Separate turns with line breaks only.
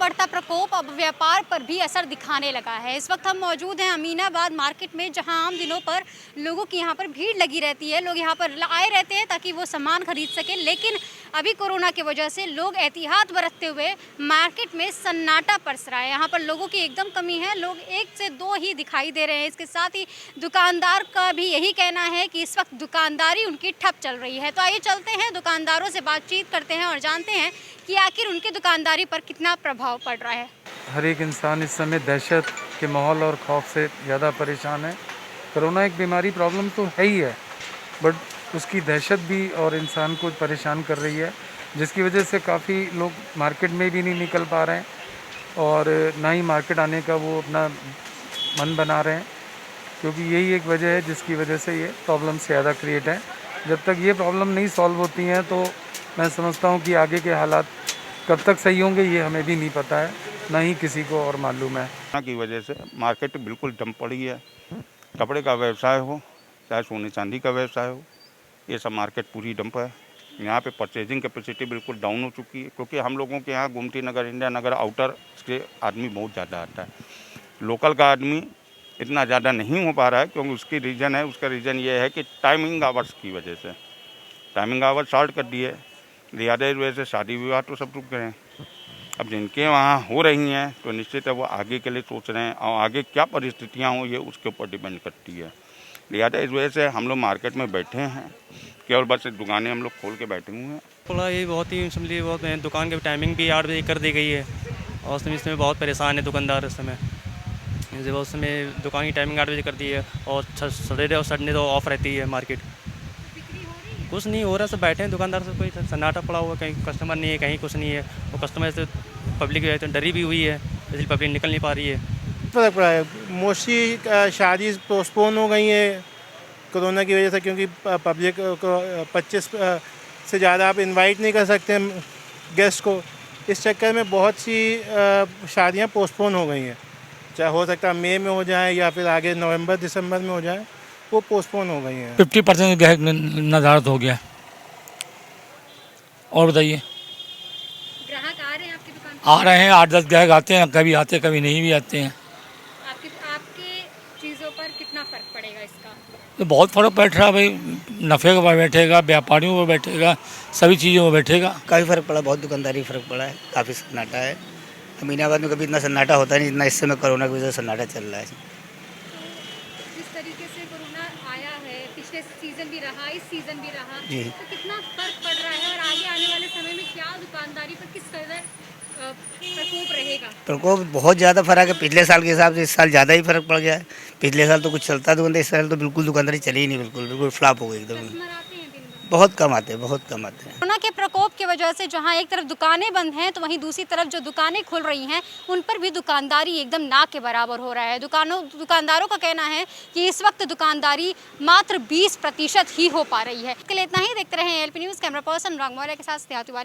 बढ़ता प्रकोप अब व्यापार पर भी असर दिखाने लगा है। इस वक्त हम मौजूद हैं अमीनाबाद मार्केट में, जहां आम दिनों पर लोगों की यहां पर भीड़ लगी रहती है। लोग यहां पर आए रहते हैं ताकि वो सामान खरीद सकें, लेकिन अभी कोरोना की वजह से लोग एहतियात बरतते हुए मार्केट में सन्नाटा पसरा रहा है। यहाँ पर लोगों की एकदम कमी है, लोग 1 से 2 ही दिखाई दे रहे हैं। इसके साथ ही दुकानदार का भी यही कहना है कि इस वक्त दुकानदारी उनकी ठप चल रही है। तो आइए चलते हैं, दुकानदारों से बातचीत करते हैं और जानते हैं कि आखिर उनकी दुकानदारी पर कितना प्रभाव पड़ रहा है।
हर एक इंसान इस समय दहशत के माहौल और खौफ से ज़्यादा परेशान है। कोरोना एक बीमारी प्रॉब्लम तो है ही है, बट उसकी दहशत भी और इंसान को परेशान कर रही है, जिसकी वजह से काफ़ी लोग मार्केट में भी नहीं निकल पा रहे हैं और ना ही मार्केट आने का वो अपना मन बना रहे हैं, क्योंकि यही एक वजह है जिसकी वजह से ये प्रॉब्लम ज़्यादा क्रिएट है। जब तक ये प्रॉब्लम नहीं सॉल्व होती हैं तो मैं समझता हूँ कि आगे के हालात कब तक सही होंगे ये हमें भी नहीं पता है, ना ही किसी को और मालूम है।
कोरोना की वजह से मार्केट बिल्कुल डंप पड़ी है। कपड़े का व्यवसाय हो चाहे सोने चांदी का व्यवसाय हो, ये सब मार्केट पूरी डंप है। यहाँ पे परचेजिंग कैपेसिटी बिल्कुल डाउन हो चुकी है, क्योंकि हम लोगों के यहाँ गोमती नगर, इंडिया नगर, आउटर के आदमी बहुत ज़्यादा आता है। लोकल का आदमी इतना ज़्यादा नहीं हो पा रहा है, क्योंकि उसका रीज़न ये है कि टाइमिंग आवर्स की वजह से टाइमिंग आवर्स शॉर्ट कर दिए, लिहाजा इस वजह से शादी विवाह तो सब रुक गए हैं। अब जिनके वहाँ हो रही हैं तो निश्चित है वो आगे के लिए सोच रहे हैं, और आगे क्या परिस्थितियाँ हों ये उसके ऊपर डिपेंड करती है। लिहाजा इस वजह से हम लोग मार्केट में बैठे हैं, केवल बस दुकानें हम लोग खोल के बैठे हुए हैं।
थोड़ा ये बहुत ही समझिए, बहुत दुकान की टाइमिंग भी 8 बजे कर दी गई है और इसमें बहुत परेशान है दुकानदार। इस समय उस समय दुकान की टाइमिंग 8 बजे कर दी है और सैटरडे और संडे तो ऑफ रहती है मार्केट। कुछ नहीं हो रहा, सब बैठे हैं दुकानदार से, कोई सन्नाटा पड़ा हुआ, कहीं कस्टमर नहीं है, कहीं कुछ नहीं है। और कस्टमर से पब्लिक तो डरी भी हुई है, इसलिए पब्लिक निकल नहीं पा रही है।
फर्क पड़ा है, मोस्टली शादी पोस्टपोन हो गई है कोरोना की वजह से, क्योंकि पब्लिक को 25 से ज़्यादा आप इनवाइट नहीं कर सकते हैं गेस्ट को। इस चक्कर में बहुत सी शादियां पोस्टपोन हो गई हैं, चाहे हो सकता है मई में हो जाए या फिर आगे नवंबर दिसंबर में हो जाए, वो पोस्टपोन हो गई हैं।
50% निर्धारित हो गया। और बताइए,
ग्राहक आ रहे हैं आपकी दुकान
आ रहे हैं 8-10 ग्राहक आते हैं, कभी आते कभी नहीं भी आते हैं।
आपके चीज़ों पर कितना फर्क पड़ेगा इसका?
तो बहुत फ़र्क बैठ रहा है भाई, नफ़े का बैठेगा, व्यापारियों पर बैठेगा, सभी चीज़ों में बैठेगा।
काफ़ी फ़र्क पड़ा, बहुत दुकानदारी फ़र्क पड़ा है, काफ़ी सन्नाटा है। अमीनाबाद में कभी इतना सन्नाटा होता नहीं जितना इस समय कोरोना की वजह से सन्नाटा चल रहा है।
जिस तरीके से कोरोना आया है, पिछले सीज़न भी रहा, इस सीज़न भी रहा,
जी।
तो कितना फर्क पड़ रहा है और आगे आने वाले समय में क्या दुकानदारी पर किस कदर प्रकोप रहेगा?
प्रकोप बहुत ज़्यादा फ़र्क है, पिछले साल के हिसाब से इस साल ज़्यादा ही फ़र्क पड़ गया है। पिछले साल तो कुछ चलता दुकानदारी, इस साल तो बिल्कुल दुकानदारी चली ही नहीं, बिल्कुल फ्लॉप हो गई एकदम।
कस्टमर आते हैं दिन भर?
बहुत कम आते हैं, बहुत कम आते हैं।
कोरोना के प्रकोप की वजह से जहां एक तरफ दुकानें बंद हैं, तो वहीं दूसरी तरफ जो दुकानें खुल रही हैं उन पर भी दुकानदारी एकदम ना के बराबर हो रहा है। दुकानदारों का कहना है कि इस वक्त दुकानदारी मात्र 20% ही हो पा रही है। इसके लिए इतना ही। देखते रहें LP न्यूज़। कैमरा पर्सन अनुराग मौर्य के साथ स्नेहा तिवारी।